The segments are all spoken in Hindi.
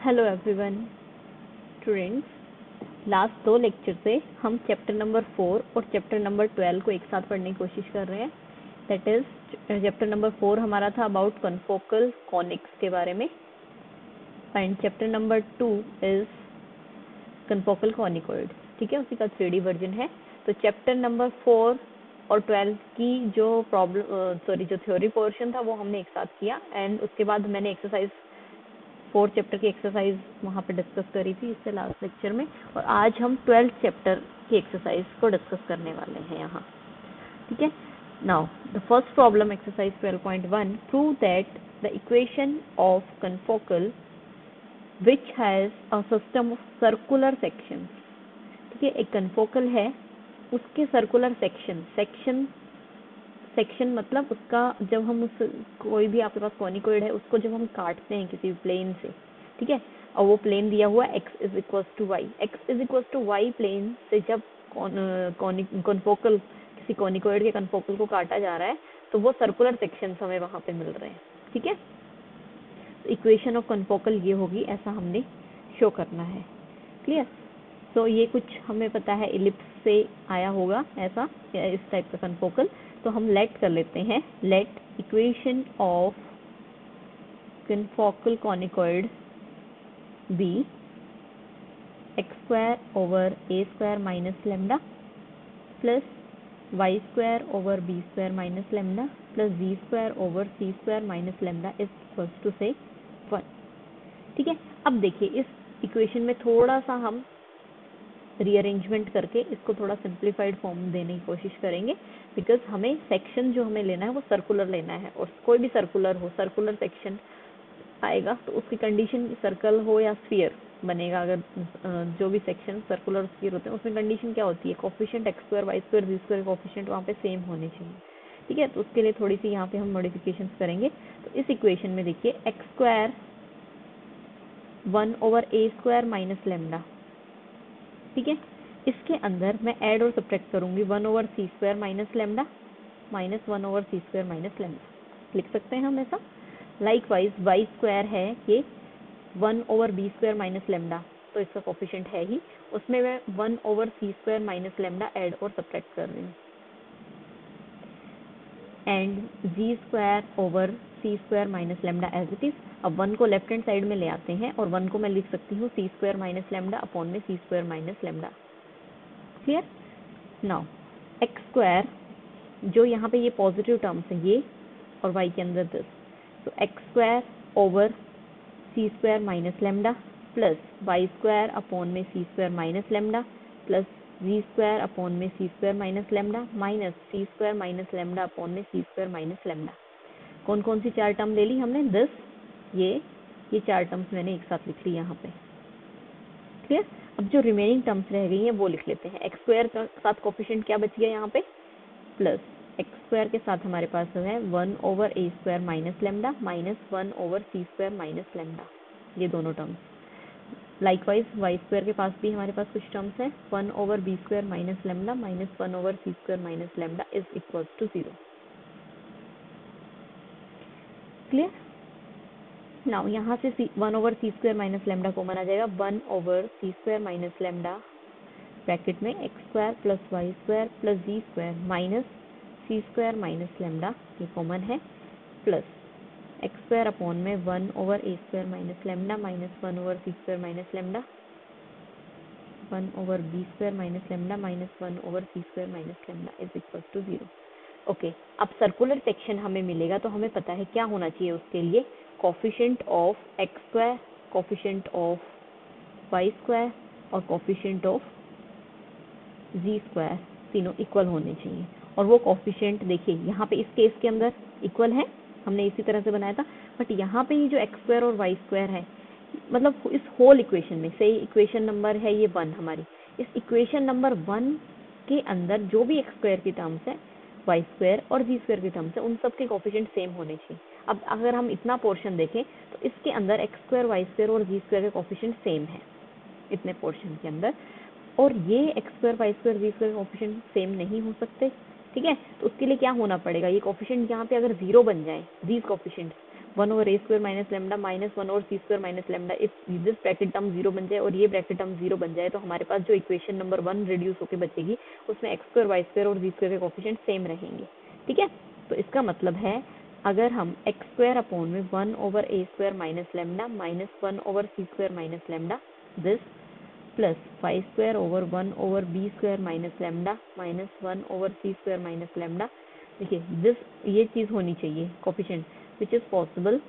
Hello everyone students, last 2 lecture से हम चैप्टर नंबर 4 और चैप्टर नंबर 12 को एक साथ पढ़ने की कोशिश कर रहे हैं। दैट इज चैप्टर नंबर 4 हमारा था अबाउट कन्फोकल कॉनिक्स के बारे में and chapter number 2 is confocal conicoid. ठीक है, उसी का 3D वर्जन है। तो चैप्टर नंबर 4 और 12 की जो जो थ्योरी पोर्शन था वो हमने एक साथ किया एंड उसके बाद मैंने एक्सरसाइज 4 चैप्टर की एक्सरसाइज वहाँ पे डिस्कस करी थी इससे लास्ट लेक्चर में, और आज हम 12th चैप्टर की एक्सरसाइज को डिस्कस करने वाले हैं यहाँ। ठीक है, now the first problem exercise 12.1, prove that the equation of confocal which has a system of circular sections. ठीक है, एक कन्फोकल है, उसके सर्कुलर सेक्शन मतलब उसका जब हम उस कोई भी आपके पास कॉनिकॉइड है उसको जब हम काटते हैं किसी प्लेन से, ठीक है, और वो प्लेन दिया हुआ x is equal to y plane से जब कॉन्फोकल किसी कॉनिकॉइड के कन्फोकल को काटा जा रहा है तो वो सर्कुलर सेक्शन हमें वहाँ पे मिल रहे हैं। ठीक है, इक्वेशन ऑफ कन्फोकल ये होगी, ऐसा हमने शो करना है। क्लियर? तो ये कुछ हमें पता है इलिप्स से आया होगा ऐसा इस टाइप का कन्फोकल। तो हम लेट कर लेते हैं, let equation of confocal conicoid be x square over a square minus lambda plus y square over b square minus lambda plus z square over c square minus lambda is equal to से 1। ठीक है, अब देखिए इस इक्वेशन में थोड़ा सा हम रीअरेंजमेंट करके इसको थोड़ा सिंप्लीफाइड फॉर्म देने की कोशिश करेंगे, बिकॉज हमें सेक्शन जो हमें लेना है वो सर्कुलर लेना है, और कोई भी सर्कुलर सेक्शन आएगा तो उसकी कंडीशन सर्कल हो या स्फीयर बनेगा। अगर जो भी सेक्शन सर्कुलर स्फीयर होते हैं उसमें कंडीशन क्या होती है, coefficient x square y square z square coefficient वहाँ पे सेम होने चाहिए। ठीक है, तो उसके लिए थोड़ी सी यहाँ पे हम मॉडिफिकेशंस करेंगे। तो इस इक्वेशन में देखिए x square 1 over a square minus lambda, ठीक है, इसके अंदर मैं ऐड और सब्ट्रैक्ट करूंगी 1 over c square minus lambda minus 1 over c square minus lambda लिख सकते हैं हम ऐसा। लाइकवाइज वाई स्क्वायर है ये 1 over b square minus lambda, तो इसका कोफिशिएंट है ही, उसमें मैं 1 over c square minus lambda add और सब्ट्रैक्ट कर रही हूँ। And z square over c square minus lambda as it is. अब 1 को लेफ्ट हैंड साइड में ले आते हैं और 1 को मैं लिख सकती हूँ c square minus lambda upon में c square minus lambda. Clear? Now x square जो यहाँ पे ये पॉजिटिव टर्म्स है ये और y के अंदर दिस, तो x square over c square minus lambda plus y square upon में c square minus lambda plus z square upon में c square minus lambda minus c square minus lambda upon में सी स्क्वायर माइनस लेमडा। कौन कौन सी 4 टर्म ले ली हमने? दिस, ये 4 टर्म्स मैंने एक साथ लिख ली यहाँ पे। क्लियर? अब जो रिमेनिंग टर्म्स रह गई हैं वो लिख लेते हैं। एक्स स्क्वायर के साथ कोफिशिएंट क्या बच गया यहाँ पे? प्लस एक्स स्क्वायर के साथ हमारे पास है 1 over a square minus lambda minus 1 over c square minus lambda, ये दोनों टर्म्स। लाइकवाइज वाई स्क्वायर के पास भी हमारे पास कुछ टर्म्स हैं, 1 over b square minus lambda minus 1 over c square minus lambda is equal to 0। Clear? Now यहाँ से 1 over c square minus lambda common आ जाएगा, 1 over c square minus lambda bracket में x square plus y square plus z square minus c square minus lambda, ये कॉमन है, प्लस एक्स स्क्वायर अपॉन में 1 over a square minus lambda minus 1 over c square minus lambda 1 over b square minus lambda minus 1 over c square minus lambda is equal to 0। Okay, अब सर्कुलर सेक्शन हमें मिलेगा तो हमें पता है क्या होना चाहिए उसके लिए, coefficient of x square, coefficient of y square और कोफिशिएंट ऑफ जी स्क्वायर तीनों इक्वल होने चाहिए। और वो कोफिशिएंट देखिए यहाँ पे इस केस के अंदर इक्वल है, हमने इसी तरह से बनाया था, बट यहाँ पे ये जो एक्स स्क्वायर और वाई स्क्वायर है, मतलब इस होल इक्वेशन में से इक्वेशन नंबर है ये 1 हमारी, इस इक्वेशन नंबर 1 के अंदर जो भी एक्स स्क्वायर की टर्म्स है, वाई स्क्वायर और जी स्क्वायर की टर्म्स है, उन सब के कोफिशिएंट सेम होने चाहिए। अब अगर हम इतना पोर्शन देखें तो इसके अंदर एक्स स्क्वायर वाई स्क्वायर और जी स्क्वायर के कोफिशिएंट सेम है इतने पोर्शन के अंदर, और ये x square y square z square coefficient same नहीं हो सकते। ठीक है, तो उसके लिए क्या होना पड़ेगा, ये कोफिशिएंट यहाँ पे अगर 0 बन जाए, these coefficient one over a square minus lambda minus one over c square minus lambda, if this bracket term 0 बन जाए और ये ब्रैकेट टर्म 0 बन जाए तो हमारे पास जो इक्वेशन नंबर 1 रिड्यूस होकर बचेगी उसमें एक्स स्क्वायर वाई स्क्वायर और जी स्क्वायर के कोफिशिएंट सेम रहेंगे। ठीक है, तो इसका मतलब है अगर हम एक्स स्क्वायर अपॉन में 1 over a square minus lambda minus 1 over c square minus lambda this plus y square over 1 over b square minus lambda minus 1 over c square minus lambda, देखिए दिस ये चीज होनी चाहिए coefficient which is possible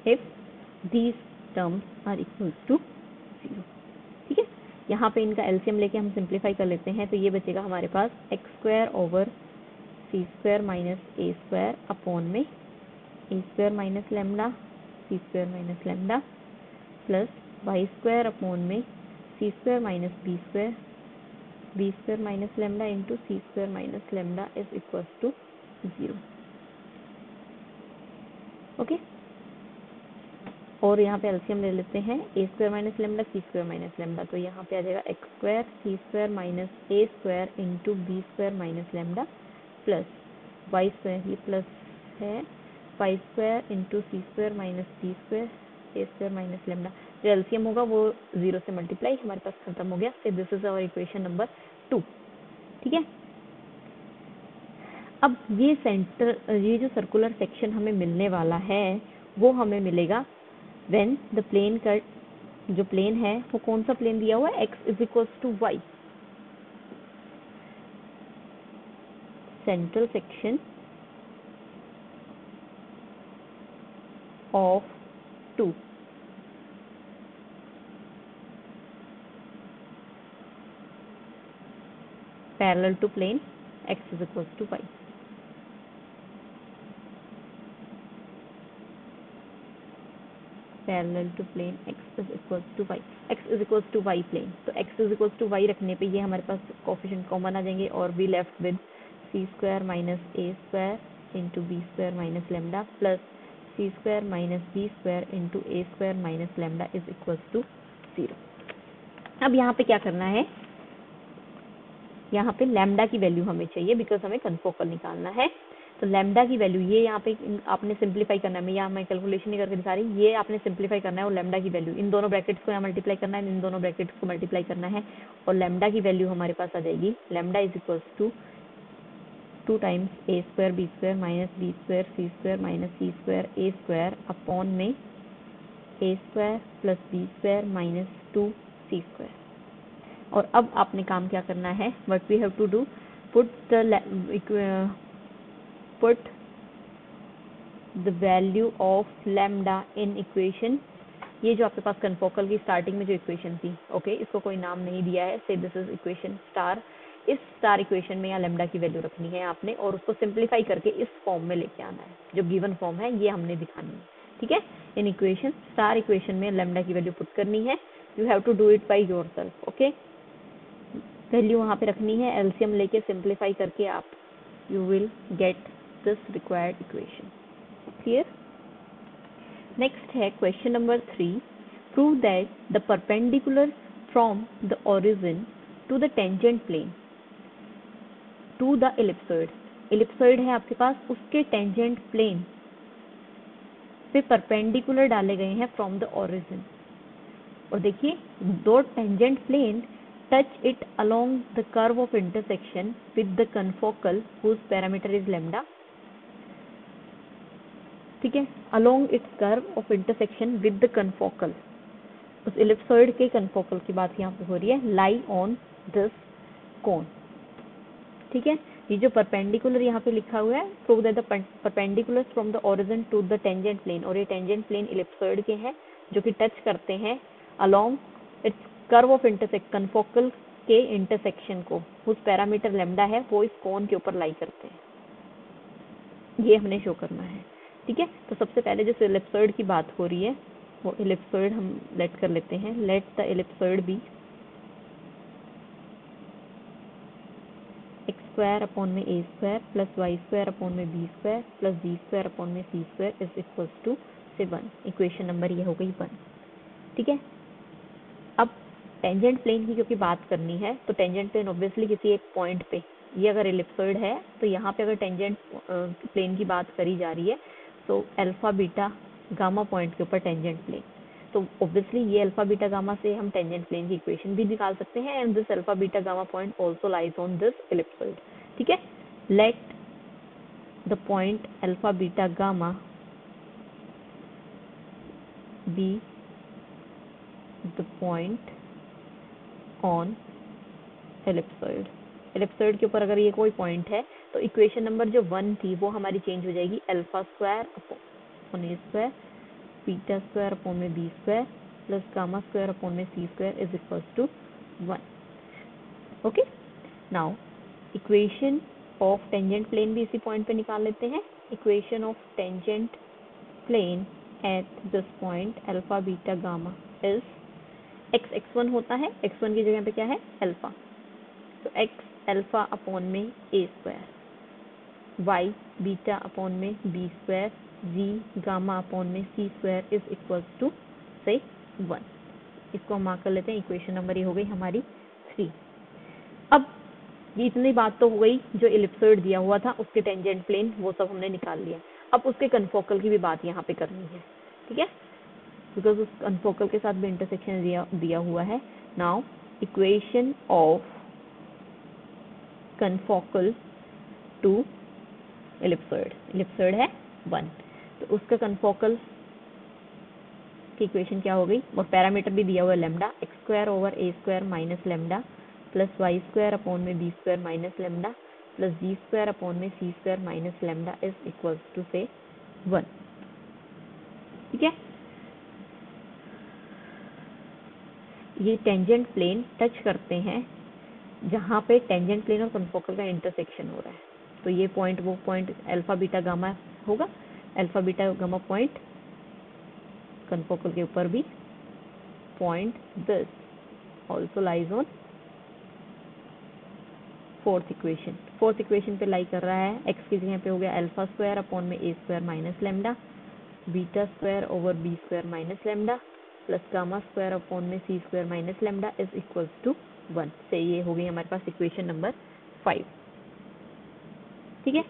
if these terms are equal to 0। ठीक है, यहाँ पे इनका एलसीएम लेके हम सिंप्लीफाई कर लेते हैं तो ये बचेगा हमारे पास x square over c square minus a square upon में a square minus lambda c square minus lambda plus y square upon में c square minus b square minus lambda into c square minus lambda is equal to 0। Okay, और यहाँ पे एलसीएम ले लेते हैं a square minus lambda c square minus lambda, तो यहाँ पे आ जाएगा x square c square minus a square into b square minus lambda plus y square, ये प्लस है y square into c square minus b square a square minus lambda, जो एलसीएम होगा वो 0 से मल्टीप्लाई हमारे पास खत्म हो गया। फिर this is our equation number 2। ठीक है, अब ये ये जो सर्कुलर सेक्शन हमें मिलने वाला है वो हमें मिलेगा व्हेन द प्लेन का जो प्लेन है वो कौन सा प्लेन दिया हुआ है, x is equals to y, central section of 2 parallel to plane x is equals to y। Parallel to plane x is equals to y, x is equals to y plane, तो x is equals to y रखने पे ये हमारे पास कोफिशिएंट कॉमन आ जाएंगे और we left with c square minus a square into b square minus lambda plus c square minus b square into a square minus lambda is equals to 0। अब यहाँ पे क्या करना है, यहाँ पे लैम्डा की वैल्यू हमें चाहिए बिकॉज हमें कन्फोकल निकालना है। तो लैम्डा की वैल्यू ये यहाँ पे आपने सिंप्लीफाई करना है, मैं यहाँ मैं कैलकुलेशन नहीं करके दिखा रही, ये आपने सिंप्लीफाई करना है और लैम्डा की वैल्यू इन दोनों ब्रैकेट्स को यहाँ मल्टीप्लाई करना है, इन दोनों ब्रैकेट्स को मल्टीप्लाई करना है और लैम्डा की वैल्यू हमारे पास आ जाएगी lambda is equals to 2 times a square b square minus b square c square minus c square a square upon में a square plus b square minus 2 c square. और अब आपने काम क्या करना है, what we have to do, put the value of lambda in equation. ये जो आपके पास कन्फोकल की स्टार्टिंग में जो इक्वेशन थी, ओके, इसको कोई नाम नहीं दिया है, से दिस इज इक्वेशन स्टार। इस स्टार इक्वेशन में यहाँ लैम्डा की वैल्यू रखनी है आपने और उसको सिंप्लीफाई करके इस फॉर्म में लेके आना है, जो गिवन फॉर्म है ये हमने दिखानी है। ठीक है, इन इक्वेशन स्टार इक्वेशन में लैम्डा की वैल्यू पुट करनी है, you have to do it by yourself. Okay, value वहाँ पे रखनी है, एलसीएम लेके सिंप्लीफाई करके आप you will get this required equation. Clear? Next है question number 3, prove that the perpendicular from the origin to the tangent plane to the ellipsoid, ellipsoid है आपके पास, उसके टेंजेंट प्लेन पे परपेंडिकुलर डाले गए हैं फ्रॉम द ओरिजिन। और देखिए दो tangent plane touch it along the curve of intersection with the confocal whose parameter is lambda। ठीक है, along its curve of intersection with the confocal, उस इलिप्सॉइड के confocal की बात यहाँ पे हो रही है, lie on this cone। ठीक है, ये जो परपेंडिकुलर यहाँ पे लिखा हुआ है, prove that the perpendicular from the origin to the tangent plane, और ये टेंजेंट प्लेन इलिप्सॉइड के हैं जो कि टच करते हैं along its curve of intersect confocal के इंटरसेक्शन को, उस पैरामीटर लैम्डा है वो इस कोन के ऊपर लाई करते हैं, ये हमने शो करना है। ठीक है, तो सबसे पहले जो इलिप्सॉइड की बात हो रही है वो इलिप्सॉइड हम लेट कर लेते हैं, let the ellipsoid be x square upon में a square plus y square upon में b square plus b square upon में c square is equals to से 1। इक्वेशन नंबर ये हो गई 1। ठीक है, अब टेंजेंट प्लेन की क्योंकि बात करनी है तो टेंजेंट प्लेन ऑब्वियसली किसी एक पॉइंट पे ये अगर एलिप्सॉइड है तो यहाँ पे अगर टेंजेंट प्लेन की बात करी जा रही है तो अल्फा बीटा गामा पॉइंट के ऊपर टेंजेंट प्लेन, तो ऑब्वियसली ये अल्फा बीटा गामा से हम टेंजेंट प्लेन की इक्वेशन भी निकाल सकते हैं, and this alpha beta gamma point also lies on this ellipsoid. ठीक है, let the point alpha beta gamma be the point on ellipsoid. Ellipsoid के ऊपर अगर ये कोई पॉइंट है तो इक्वेशन नंबर जो 1 थी वो हमारी चेंज हो जाएगी, alpha square upon a square beta square upon में b square plus gamma square upon में c square is equal to 1। Okay, now equation of tangent plane भी इसी पॉइंट पे निकाल लेते हैं। Equation of tangent plane at this point alpha beta gamma is x1 होता है, x1 की जगह पे क्या है अल्फा, तो x अल्फा अपॉन में a square, y beta upon में b square, z gamma upon में c square is equal to से 1। इसको हम मार्क कर लेते हैं, इक्वेशन नंबर ये हो गई हमारी 3। अब ये इतनी बात तो हो गई जो एलिप्सॉइड दिया हुआ था उसके टेंजेंट प्लेन वो सब हमने निकाल लिया। अब उसके कन्फोकल की भी बात यहाँ पे करनी है, ठीक है, बिकॉज उस कन्फोकल के साथ भी इंटरसेक्शन दिया हुआ है। Now equation of confocal to ellipsoid, ellipsoid है 1, तो उसका कन्फोकल की इक्वेशन क्या हो गई, और पैरामीटर भी दिया हुआ है lambda, x square over a square minus lambda plus y square upon में b square minus lambda plus z square upon में c square minus lambda is equal to से 1। ठीक है, ये टेंजेंट प्लेन टच करते हैं जहाँ पे टेंजेंट प्लेन और कन्फोकल का इंटरसेक्शन हो रहा है, तो ये पॉइंट वो पॉइंट अल्फा बीटा गामा होगा। Alpha beta gamma point confocal के ऊपर भी, point this also lies on fourth equation पे लाई कर रहा है। एक्स की जगह पे हो गया अल्फा स्क्वायर अपॉन में a square minus lambda beta square over b square minus lambda plus gamma square upon में c square minus lambda is equal to 1 से ये हो गई हमारे पास इक्वेशन नंबर 5। ठीक है,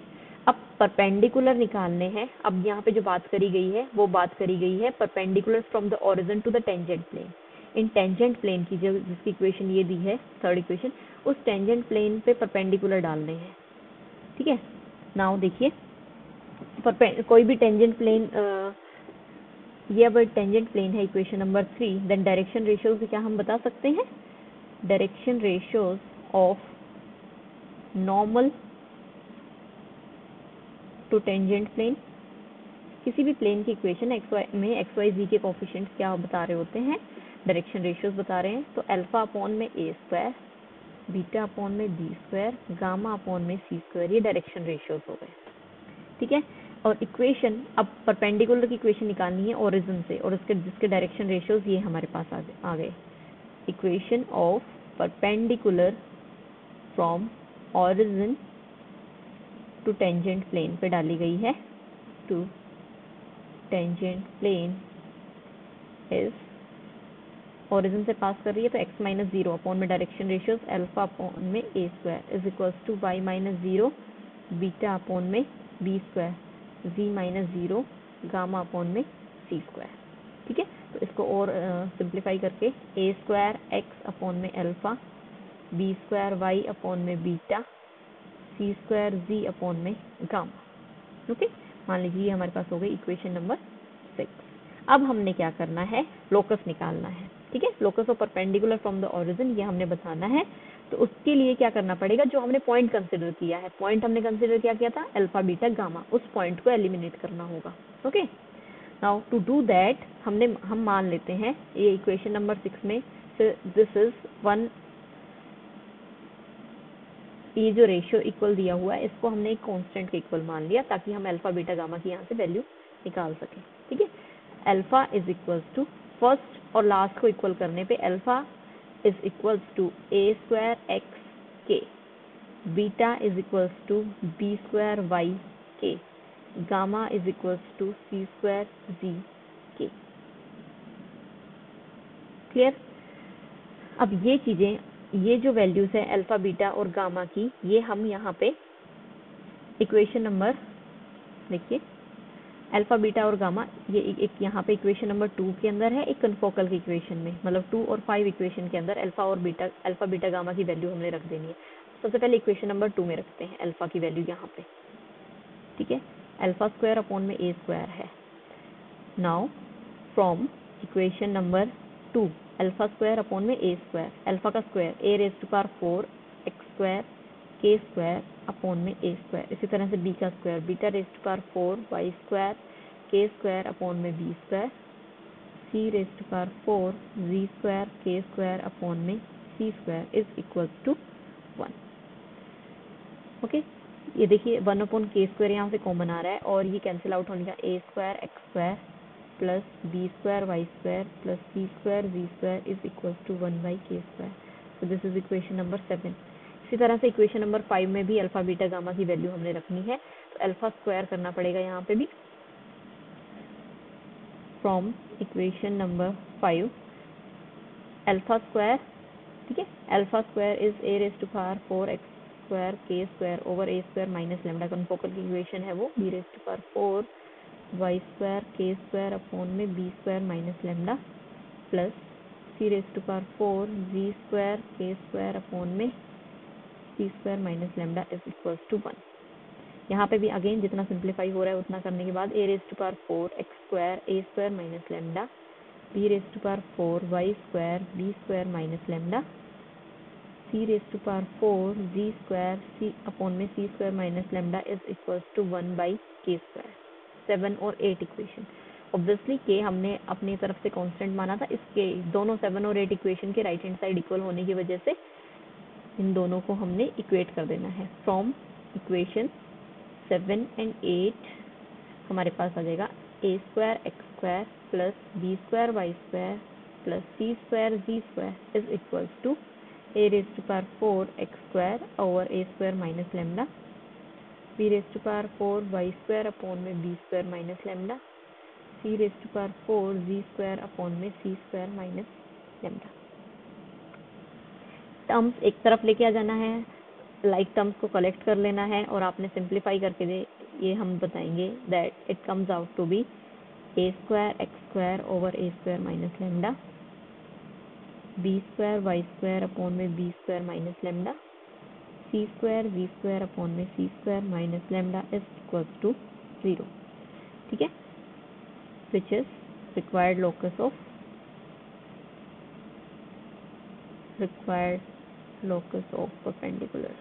अब परपेंडिकुलर निकालने हैं। अब यहाँ पे जो बात करी गई है वो बात करी गई है perpendicular from the origin to the tangent plane. इन टेंजेंट प्लेन की जो जिसकी इक्वेशन ये दी है थर्ड इक्वेशन, उस टेंजेंट प्लेन पे परपेंडिकुलर डालने हैं। ठीक है, नाउ देखिए कोई भी टेंजेंट प्लेन, ये अब टेंजेंट प्लेन है equation number 3, then direction ratios क्या हम बता सकते हैं, direction ratios of normal to tangent plane. किसी भी प्लेन की इक्वेशन एक्स वाई में एक्स वाई जी के कोफिशिएंट्स क्या बता रहे होते हैं, डायरेक्शन रेशियोज बता रहे हैं। तो अल्फा अपॉन में ए स्क्वायर, बीटा अपॉन में बी स्क्वायर, गामा अपॉन में सी स्क्वायर, ये डायरेक्शन रेशियोज हो गए। ठीक है, और इक्वेशन अब परपेंडिकुलर की इक्वेशन निकालनी है ओरिजिन से, और उसके जिसके डायरेक्शन रेशियोज ये हमारे पास आ गए। Equation of perpendicular from origin to tangent plane पे डाली गई है, to tangent plane is, origin से पास कर रही है तो x माइनस 0 अपॉन में डायरेक्शन रेशियोज अल्फा अपॉन में a square is equals to y minus 0 beta upon में b square, z minus 0 gamma upon में सी स्क्वायर। ठीक है, तो इसको और सिंप्लीफाई करके ए स्क्वायर एक्स अपॉन में alpha, b square y upon में beta, c square z upon में गामा। ओके, मान लीजिए ये हमारे पास हो गई इक्वेशन नंबर 6। अब हमने क्या करना है, लोकस निकालना है। ठीक है, locus of perpendicular from the origin ये हमने बताना है। तो उसके लिए क्या करना पड़ेगा, जो हमने पॉइंट कंसिडर किया है, पॉइंट हमने कंसिडर क्या किया था अल्फा बीटा गामा, उस पॉइंट को एलिमिनेट करना होगा। Okay, now to do that हम मान लेते हैं ये इक्वेशन नंबर 6 में दिस इज 1, ये जो रेशियो इक्वल दिया हुआ है इसको हमने एक कांस्टेंट के इक्वल मान लिया ताकि हम अल्फा बीटा गामा की यहाँ से वैल्यू निकाल सकें। ठीक है, alpha is equals to first और लास्ट को इक्वल करने पे alpha is equals to a square x k, beta is equals to b square y k, gamma is equals to c square z k. Clear? अब ये चीजें ये जो वैल्यूज है अल्फा बीटा और गामा की, ये हम यहाँ पे इक्वेशन नंबर, देखिए अल्फा बीटा और गामा, ये एक यहाँ पे इक्वेशन नंबर 2 के अंदर है, एक कन्फोकल की इक्वेशन में, मतलब 2 और 5 इक्वेशन के अंदर अल्फा बीटा गामा की वैल्यू हमने रख देनी है। सबसे पहले इक्वेशन नंबर 2 में रखते हैं अल्फा की वैल्यू यहाँ पे, ठीक है। अल्फा स्क्वायर अपॉन में ए स्क्वायर है। Now from equation number 2 alpha square upon में ए स्क्वायर, अल्फा का square a raise to power 4 x square के स्क्वायर अपॉन में ए स्क्वायर। इसी तरह से बी का square beta raise to power 4 y square के स्क्वायर अपॉन में b square, c raise to power 4 z square के स्क्वायर अपॉन में c square is equal to 1। Okay, ये देखिए 1 अपॉन के स्क्वायर यहाँ से कॉमन आ रहा है और ये कैंसिल आउट होने का, a square x square plus b square y square plus c square z square is equal to 1 by k square. So this is equation number 7। इसी तरह से इक्वेशन नंबर 5 में भी अल्फा बीटा गामा की वैल्यू हमने रखनी है, तो अल्फा स्क्वायर करना पड़ेगा यहाँ पे भी। From equation number 5 alpha square, ठीक है, alpha square is a raise to power 4 x square के square over a square minus lambda, confocal की इक्वेशन है वो, b raise to power 4 y square के स्क्वायर अपॉन में b square minus lambda plus c raise to power 4 z square के स्क्वायर अपॉन में c square minus lambda is equal to 1। यहाँ पे भी अगेन जितना सिंप्लीफाई हो रहा है उतना करने के बाद a raise to power 4 x square a square minus lambda b raise to power 4 y square b square minus lambda c raise to power 4 z square c upon में c square minus lambda is equal to 1 by k square. 7 और 8 इक्वेशन, ऑब्वियसली के हमने अपनी तरफ से कांस्टेंट माना था, इसके दोनों 7 और 8 इक्वेशन के राइट हैंड साइड इक्वल होने की वजह से इन दोनों को हमने इक्वेट कर देना है। फ्रॉम इक्वेशन 7 एंड 8 हमारे पास आ जाएगा a square x square plus b square y square plus c square z square is equal to a raise to power 4 x square over a square minus lambda b raise to power 4 y square upon में b square minus lambda c raise to power 4 z square upon में c square minus lambda. Terms एक तरफ लेके आ जाना है, लाइक टर्म्स को कलेक्ट कर लेना है और आपने सिंप्लीफाई करके दे, ये हम बताएंगे that it comes out to be a square x square over a square minus lambda b square y square upon में b square minus lambda c square z square upon में c square minus lambda is equal to 0, ठीक है, which is required locus of perpendicular.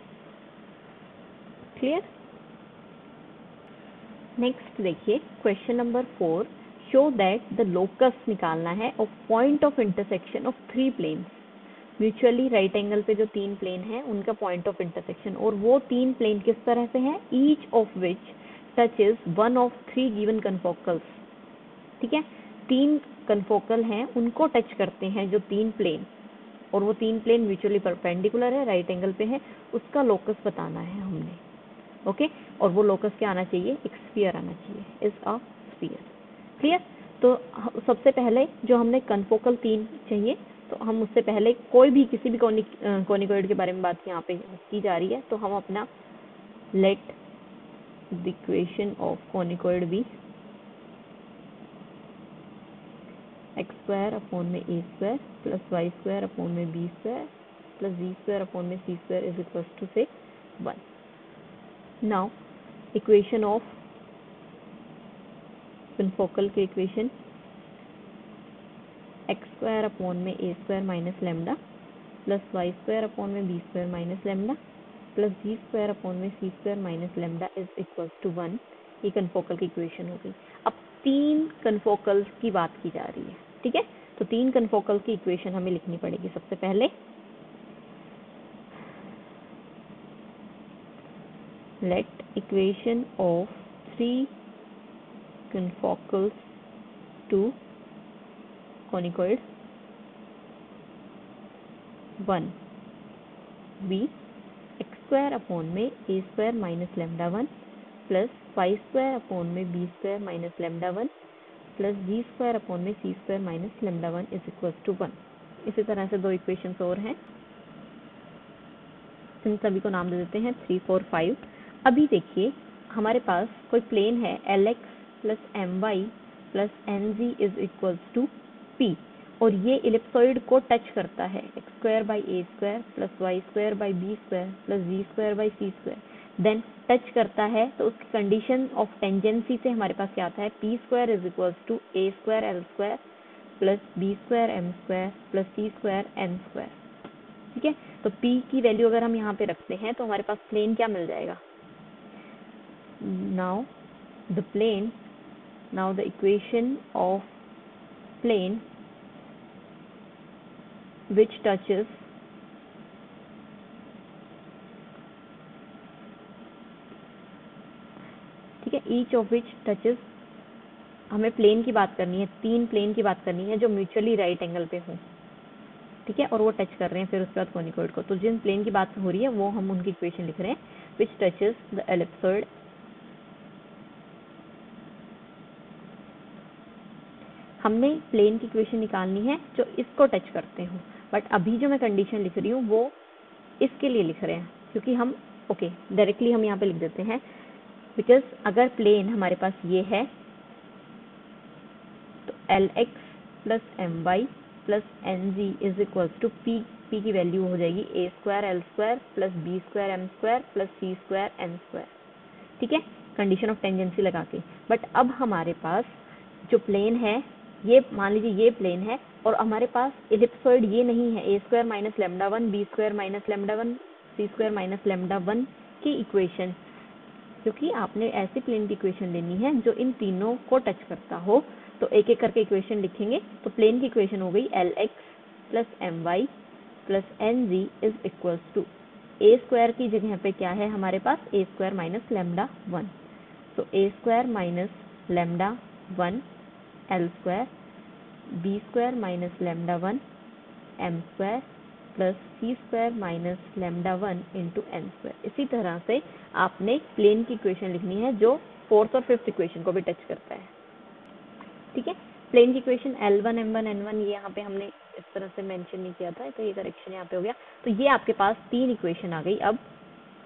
Clear. Next देखिए question number 4, show that the locus निकालना है of point of intersection of 3 planes, mutually right angle पे जो 3 प्लेन हैं उनका पॉइंट ऑफ इंटरसेक्शन, और वो 3 प्लेन किस तरह से हैं, each of which touches one of 3 given confocals, ठीक है, 3 कन्फोकल हैं उनको टच करते हैं जो 3 प्लेन, और वो 3 प्लेन म्यूचुअली परपेंडिकुलर है, राइट एंगल पे है, उसका लोकस बताना है हमने। ओके, और वो लोकस क्या आना चाहिए, एक स्फीयर आना चाहिए, इज अ स्फीयर। क्लियर। तो सबसे पहले जो हमने कन्फोकल 3 चाहिए, तो हम उससे पहले कोई भी किसी भी कोनिकॉइड के बारे में बात यहाँ पे की जा रही है, तो हम अपना let the equation of conicoid be x square upon में a square plus y square upon में b square plus z square upon में c square is equal to से 1। नाउ इक्वेशन ऑफ कन्फोकल के इक्वेशन एक्स स्क्वायर अपॉन में a square minus lambda plus y square upon में b square minus lambda plus z square upon में c square minus lambda is equal to 1। ये कन्फोकल की इक्वेशन हो गई। अब 3 कन्फोकल्स की बात की जा रही है, ठीक है, तो 3 कन्फोकल की इक्वेशन हमें लिखनी पड़ेगी। सबसे पहले let equation of 3 confocals to conicoid 1 b x square अपॉन में a square minus lambda 1 plus y square अपॉन में b square minus lambda 1 plus g square अपॉन में c square minus lambda 1 is equal to 1। इसी तरह से 2 इक्वेशंस और हैं। इन सभी को नाम दे देते हैं 3 4 5। अभी देखिए हमारे पास कोई प्लेन है Lx plus m y plus n z is equals to p, और ये इलिप्सॉइड को टच करता है x square by a square plus y square by b square plus z square by c square, then touch करता है तो उसकी कंडीशन ऑफ टेंजेंसी से हमारे पास क्या आता है, p square is equals to a square l square plus b square m square plus c square n square. ठीक है, तो P की वैल्यू अगर हम यहाँ पे रखते हैं तो हमारे पास प्लेन क्या मिल जाएगा, now the equation of plane which touches ठीक है, each of which touches, हमें प्लेन की बात करनी है, 3 प्लेन की बात करनी है जो म्यूचुअली राइट एंगल पे हों। ठीक है, और वो टच कर रहे हैं फिर उसके बाद कोनिकॉइड को, तो जिन प्लेन की बात हो रही है वो हम उनकी इक्वेशन लिख रहे हैं, which touches the ellipsoid हमने प्लेन की इक्वेशन निकालनी है जो इसको टच करते हो, बट अभी जो मैं कंडीशन लिख रही हूँ वो इसके लिए लिख रहे हैं, क्योंकि हम डायरेक्टली हम यहाँ पे लिख देते हैं, बिकॉज अगर प्लेन हमारे पास ये है तो Lx plus m y plus n z is equals to p की वैल्यू हो जाएगी a square l square plus b square m square plus c square n square. ठीक है, कंडीशन ऑफ टेंजेंसी लगा के। बट अब हमारे पास जो प्लेन है, ये मान लीजिए ये प्लेन है और हमारे पास इलिप्सॉइड ये नहीं है, a square minus lambda one b square minus lambda one c square minus lambda one की इक्वेशन, क्योंकि आपने ऐसी प्लेन की इक्वेशन लेनी है जो इन तीनों को टच करता हो, तो एक एक करके इक्वेशन लिखेंगे। तो प्लेन की इक्वेशन हो गई Lx plus m y plus n z is equals to a square की जगह पे क्या है हमारे पास, a square minus lambda one, तो a square minus lambda one l square b square minus lambda one m square plus c square minus lambda one into n square. इसी तरह से आपने प्लेन की इक्वेशन लिखनी है जो 4th और 5th इक्वेशन को भी टच करता है। ठीक है, प्लेन की इक्वेशन L1 M1 N1 ये यहाँ पे हमने इस तरह से मेंशन नहीं किया था, तो ये करेक्शन यहाँ पे हो गया। तो ये आपके पास 3 इक्वेशन आ गई। अब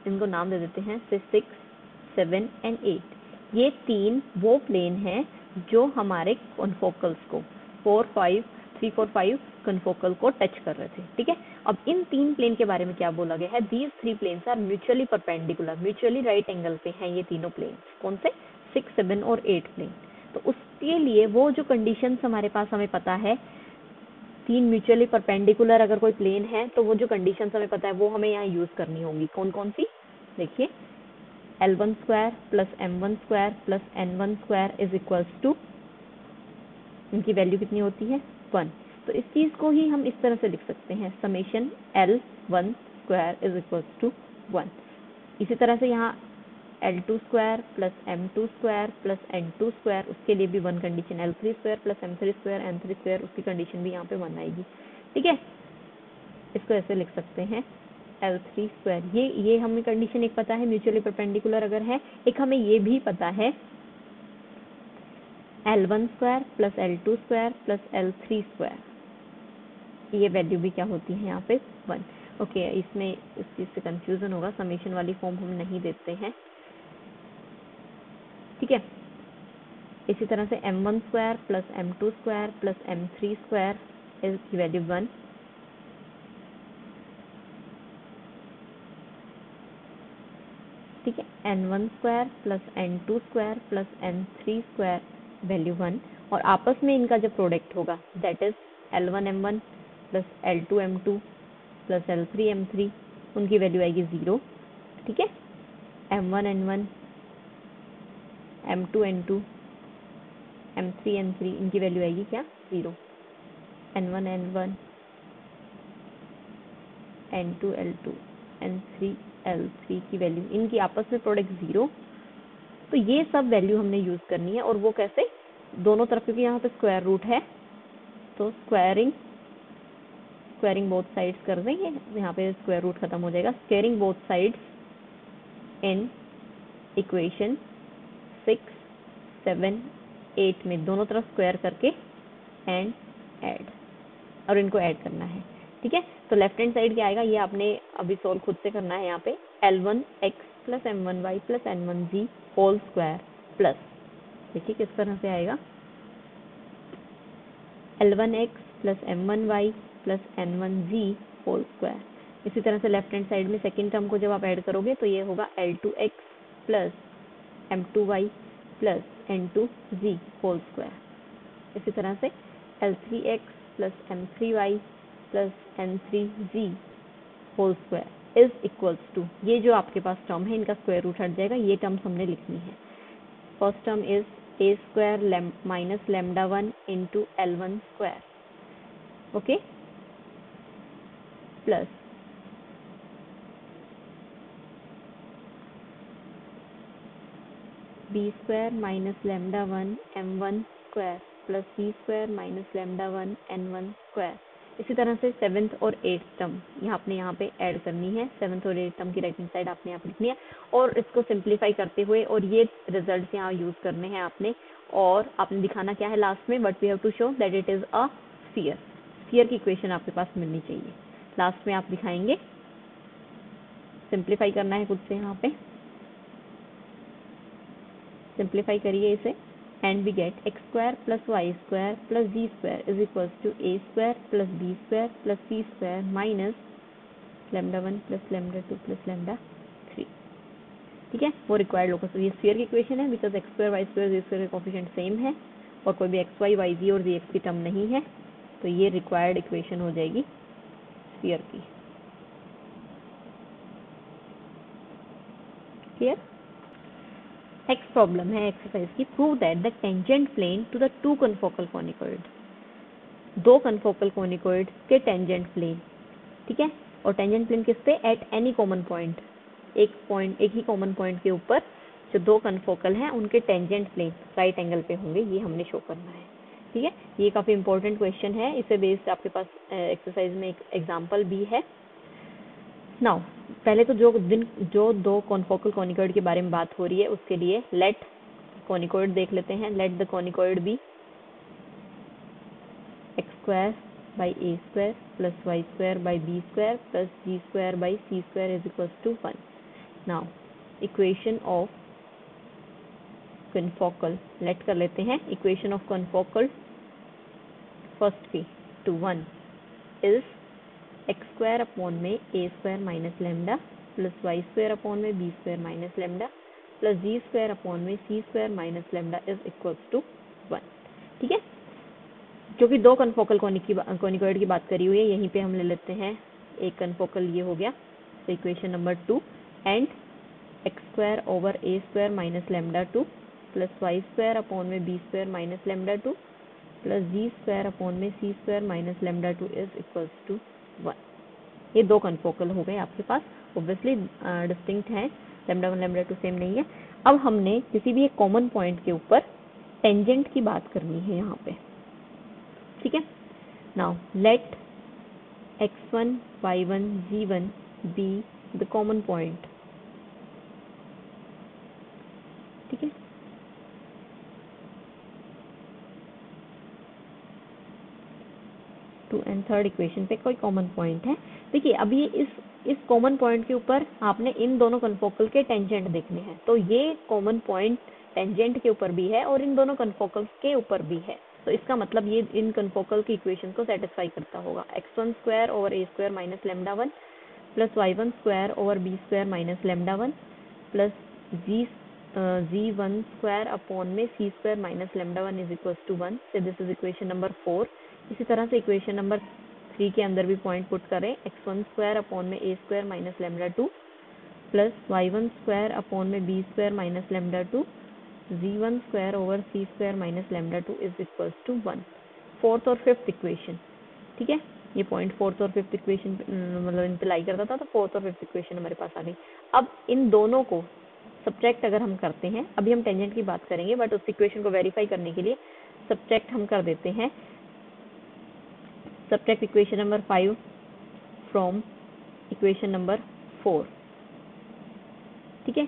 इनको नाम दे देते हैं 6, 7 एंड 8। ये 3 वो प्लेन हैं जो हमारे कॉन्फोकल्स को 3, 4, 5 कॉन्फोकल को टच कर रहे थे। ठीक है, अब इन 3 प्लेन के बारे में क्या बोला गया है, these 3 planes are mutually perpendicular, mutually right angle पे हैं ये तीनों प्लेन। कौन से, 6, 7 और 8 प्लेन। तो उसके लिए वो जो कंडीशंस हमारे पास हमें पता है, 3 म्यूचुअली परपेंडिकुलर अगर कोई प्लेन है तो वो जो कंडीशंस हमें पता है वो हमें यहाँ यूज करनी होगी। कौन कौन सी, देखिए L1 square plus M1 square plus N1 square is equals to, इनकी वैल्यू कितनी होती है 1। तो इस चीज को ही हम इस तरह से लिख सकते हैं, summation L1 square is equals to 1। इसी तरह से यहाँ L2 square plus M2 square plus N2 square, उसके लिए भी 1 condition, L3 square plus M3 square N3 square, उसकी कंडीशन भी यहाँ पे 1 आएगी। ठीक है, इसको ऐसे लिख सकते हैं L3 स्क्वायर। ये हमें कंडीशन एक पता है म्यूचुअली परपेंडिकुलर अगर है, एक हमें ये भी पता है L1 square plus L2 square plus L3 square, ये वैल्यू भी क्या होती है यहाँ पे 1। ओके, इसमें इस चीज़ से कंफ्यूजन होगा, समेशन वाली फॉर्म हम नहीं देते हैं। ठीक है, इसी तरह से M1 square plus M2 square plus M3 square इसकी वैल्यू 1। ठीक है, N1 square plus N2 square plus N3 square value 1, और आपस में इनका जब प्रोडक्ट होगा that is L1 M1 plus L2 M2 plus L3 M3, उनकी वैल्यू आएगी 0। ठीक है, M1 N1 M2 N2 M3 N3 इनकी वैल्यू आएगी क्या 0। N1 N1 N2 L2 N3 L3 की वैल्यू, इनकी आपस में प्रोडक्ट 0। तो ये सब वैल्यू हमने यूज करनी है, और वो कैसे, दोनों तरफ, क्योंकि यहाँ पे स्क्वायर रूट है तो स्क्वायरिंग बोथ साइड्स कर देंगे, यहाँ पे स्क्वायर रूट खत्म हो जाएगा। Squaring both sides in equation 6, 7, 8 में दोनों तरफ स्क्वायर करके एंड ऐड, और इनको ऐड करना है। ठीक है, तो लेफ्ट हैंड साइड क्या आएगा, ये आपने अभी सॉल्व खुद से करना है। यहाँ पे L1x plus M1y plus N1z whole square plus, देखिए किस तरह से आएगा, L1x plus M1y plus N1z whole square. इसी तरह से लेफ्ट हैंड साइड में सेकेंड टर्म को जब आप ऐड करोगे तो ये होगा L2x plus M2y plus N2z whole square. इसी तरह से L3x plus M3y plus N3z whole square is equals to, ये जो आपके पास टर्म है इनका स्क्वायर रूट हट जाएगा, ये टर्म्स हमने लिखनी है। First term is a square minus lambda 1 into L1 square, okay, plus b square minus lambda 1 M1 square plus c square minus lambda 1 N1 square. इसी तरह से सेवेंथ और एट्थ टर्म यहाँ आपने यहाँ पे ऐड करनी है, सेवेंथ और एट्थ टर्म की राइट हैंड साइड आपने यहाँ पे लिखनी है और इसको सिंप्लीफाई करते हुए, और ये रिजल्ट यहाँ यूज करने हैं आपने, और आपने दिखाना क्या है लास्ट में, but we have to show that it is a sphere. Sphere की इक्वेशन आपके पास मिलनी चाहिए, लास्ट में आप दिखाएंगे, सिंप्लीफाई करना है खुद से, यहाँ पे सिंप्लीफाई करिए इसे, and we get x square plus y square plus z square is equals to a square plus b square plus c square minus lambda 1 plus lambda 2 plus lambda 3। ठीक है, वो रिक्वायर्ड लोकस, ये स्फीयर की इक्वेशन है, because x square y square z square का कोफिशिएंट सेम है और कोई भी x y y z और z की टर्म नहीं है, तो ये रिक्वायर्ड इक्वेशन हो जाएगी स्फीयर की। क्लियर? नेक्स्ट प्रॉब्लम है एक्सरसाइज की, prove that the tangent plane to the two confocal conicoid, दो कन्फोकल कॉनिकॉइड के टेंजेंट प्लेन, ठीक है, और टेंजेंट प्लेन किस पे, एट एनी कॉमन पॉइंट, एक ही कॉमन पॉइंट के ऊपर जो दो कन्फोकल हैं उनके टेंजेंट प्लेन राइट एंगल पे होंगे, ये हमने शो करना है। ठीक है, ये काफी इंपॉर्टेंट क्वेश्चन है, इसे बेस्ड आपके पास एक्सरसाइज में एक एग्जाम्पल भी है। नाउ पहले तो जो दो कॉन्फोकल कॉनिकॉइड के बारे में बात हो रही है उसके लिए लेट कॉनिकॉइड देख लेते हैं। Let the conicoid be x square by a square plus y square by b square plus z square by c square is equal to 1। Now equation of confocal let कर लेते हैं, इक्वेशन ऑफ कॉन्फोकल फर्स्ट की to 1 is x square upon में a square minus lambda plus y square upon में b square minus lambda plus z square upon में c square minus lambda is equals to 1। ठीक है, क्योंकि दो कन्फोकल कॉनिकॉइड की बात करी हुई है, यहीं पे हम ले लेते हैं एक कन्फोकल, ये हो गया, तो equation number 2 and x square over a square minus lambda 2 plus y square upon में b square minus lambda 2 plus z square upon में c square minus lambda 2 is equals to 1। ये दो कन्फोकल हो गए आपके पास, ऑब्वियसली डिस्टिंक्ट हैं, लेमडा 1 लेमडा 2 सेम नहीं है। अब हमने किसी भी एक कॉमन पॉइंट के ऊपर टेंजेंट की बात करनी है यहाँ पे, ठीक है। Now let x1 y1 z1 be the common point, ठीक है। टू एंड थर्ड इक्वेशन पे कोई कॉमन पॉइंट है, देखिए अब ये इस कॉमन पॉइंट के ऊपर आपने इन दोनों कन्फोकल के टेंजेंट देखने हैं, तो ये कॉमन पॉइंट टेंजेंट के ऊपर भी है और इन दोनों कन्फोकल के ऊपर भी है, तो इसका मतलब ये इन कन्फोकल की इक्वेशन को सेटिस्फाई करता होगा। x1 square over a square minus lambda 1 plus y1 square over b square minus lambda 1 plus z1 square upon में c square minus lambda 1 is equal to 1, so this is equation number 4। इसी तरह से इक्वेशन नंबर 3 के अंदर भी पॉइंट पुट करें, x1 स्क्वायर अपॉन में a square minus lambda 2 plus y1 square upon में b square minus lambda 2 z1 square over c square minus lambda 2 is equals to 1। Fourth और फिफ्थ इक्वेशन, ठीक है, ये पॉइंट फोर्थ और फिफ्थ इक्वेशन मतलब इन पे लाई करता था, तो फोर्थ और फिफ्थ इक्वेशन हमारे पास आ गई। अब इन दोनों को सब्ट्रैक्ट अगर हम करते हैं, अभी हम टेंजेंट की बात करेंगे बट उस इक्वेशन को वेरीफाई करने के लिए सब्ट्रैक्ट हम कर देते हैं। Subtract equation number 5 from equation number 4, ठीक है।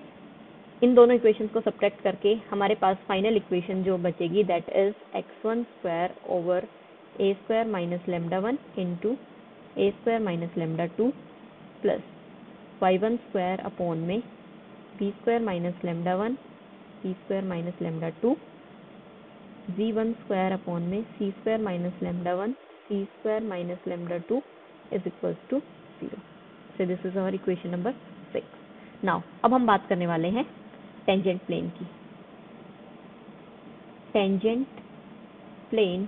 इन दोनों इक्वेशंस को सब्ट्रैक्ट करके हमारे पास फाइनल इक्वेशन जो बचेगी that is x1 square over a square minus lambda 1 into a square minus lambda 2 plus y1 square upon में b square minus lambda 1 c square minus lambda 2 z1 square upon में c square minus lambda 1 c square minus lambda 2 is equals to 0. So this is our equation number 6. Now अब हम बात करने वाले हैं टेंजेंट प्लेन की. Tangent plane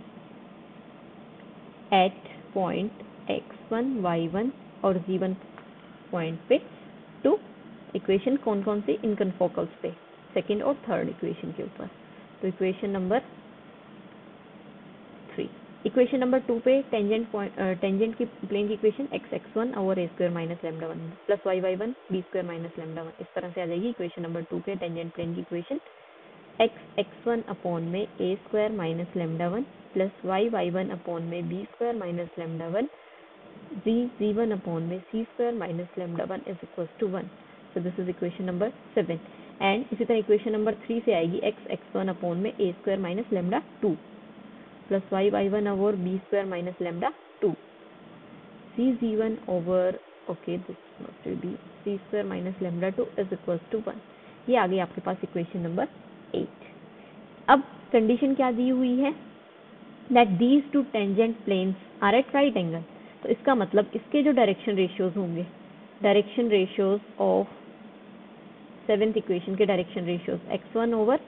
at point x1 y1 और z1 पॉइंट पे टू इक्वेशन कौन कौन सी इन कन्फोकल्स पे, सेकेंड और थर्ड इक्वेशन के ऊपर. तो इक्वेशन नंबर 3. इक्वेशन नंबर 2 पे टेंजेंट की प्लेन की equation x1 over a square minus lambda 1 plus y1 b square minus lambda 1 इस तरह से आ जाएगी. इक्वेशन नंबर 2 के टेंजेंट प्लेन की इक्वेशन x1 अपॉन में a square minus lambda 1 plus y1 upon में b square minus lambda 1 z1 upon में c square minus lambda 1 is equal to 1. So this is equation number 7. And इसी तरह इक्वेशन नंबर 3 से आएगी x1 अपॉन में a square minus lambda 2 plus y1 over b square minus lambda 2 c1 over okay this must be c square minus lambda 2 is equal to 1. ये आ गई आपके पास इक्वेशन नंबर 8. अब कंडीशन क्या दी हुई है, that these two tangent planes are at right angle. तो इसका मतलब इसके जो डायरेक्शन रेशियोज होंगे, direction ratios of 7th equation के direction ratios x1 over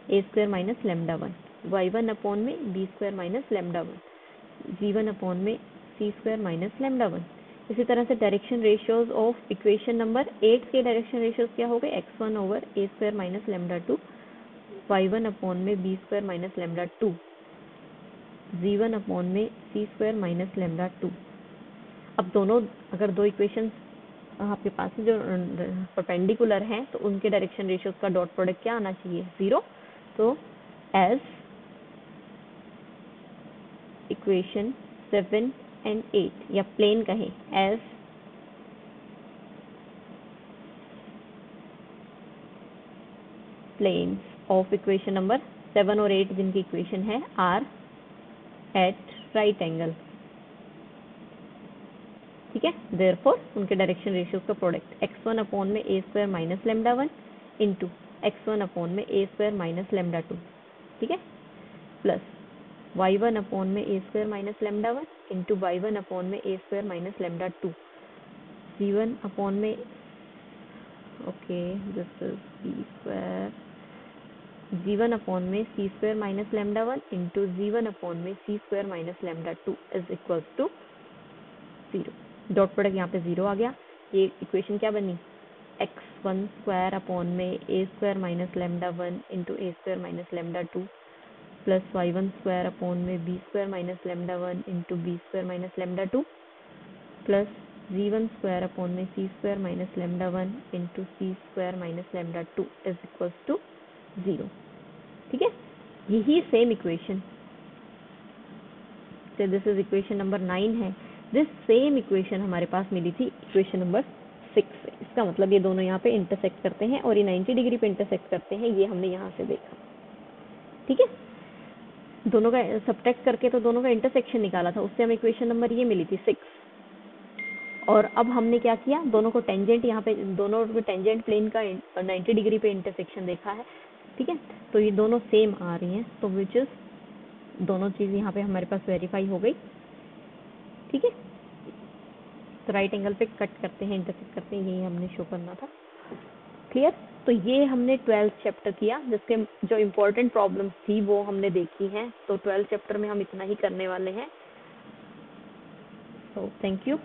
a square minus lambda 1 y1 upon में b square minus lambda 1 g1 upon में c स्क्वायर माइनस लेमडा 1. इसी तरह से direction ratios of equation number 8 के डायरेक्शन रेशियोज क्या हो गए, x1 over a square minus lambda 2 y1 upon में b square minus lambda 2 g1 upon में c स्क्वायर माइनस लेमडा 2. अब दोनों अगर दो इक्वेशंस आपके पास जो परपेंडिकुलर हैं तो उनके डायरेक्शन रेशियोज का डॉट प्रोडक्ट क्या आना चाहिए, 0. तो एज इक्वेशन 7 एंड 8 या प्लेन कहें as planes of equation number 7 और 8 जिनकी इक्वेशन है आर एट राइट एंगल. ठीक है, देयरफॉर उनके डायरेक्शन रेशियोज का प्रोडक्ट x1 अपॉन में a square minus lambda 1 into x1 upon में a स्क्वायर माइनस लेमडा 2. ठीक है, प्लस y1 अपॉन में a square minus lambda 1 into y1 upon में a square minus lambda 2 g1 upon में okay this is b square g1 upon में c square minus lambda 1 into g1 upon में c square minus lambda 2 is equal to 0. Dot product यहाँ पे 0 आ गया. ये इक्वेशन क्या बनी, x1 स्क्वायर अपॉन में a square minus lambda 1 into a square minus lambda 2 plus y1 square upon में b square minus lambda 1 into b square minus lambda 2 plus g1 square upon में c square minus lambda 1 into c square minus lambda 2 is equal to 0. ठीक है, यही सेम इक्वेशन से दिस इज इक्वेशन नंबर 9 है. दिस सेम इक्वेशन हमारे पास मिली थी इक्वेशन नंबर 6 से. इसका मतलब ये दोनों यहाँ पे इंटरसेक्ट करते हैं और ये 90 डिग्री पे इंटरसेक्ट करते हैं. ये हमने यहाँ से देखा. ठीक है, दोनों का सब्ट्रैक्ट करके तो दोनों का इंटरसेक्शन निकाला था, उससे हमें इक्वेशन नंबर ये मिली थी 6. और अब हमने क्या किया, दोनों को टेंजेंट यहाँ पे दोनों टेंजेंट प्लेन का 90 डिग्री पे इंटरसेक्शन देखा है. ठीक है, तो ये दोनों सेम आ रही हैं, तो विच इज दोनों चीज़ यहाँ पे हमारे पास वेरीफाई हो गई. ठीक है, तो राइट एंगल पे कट करते हैं, इंटरसेक्ट करते हैं, यही हमने शो करना था. क्लियर. तो ये हमने 12th चैप्टर किया, जिसके जो इम्पोर्टेंट प्रॉब्लम्स थी वो हमने देखी हैं. तो 12th चैप्टर में हम इतना ही करने वाले हैं. तो थैंक यू.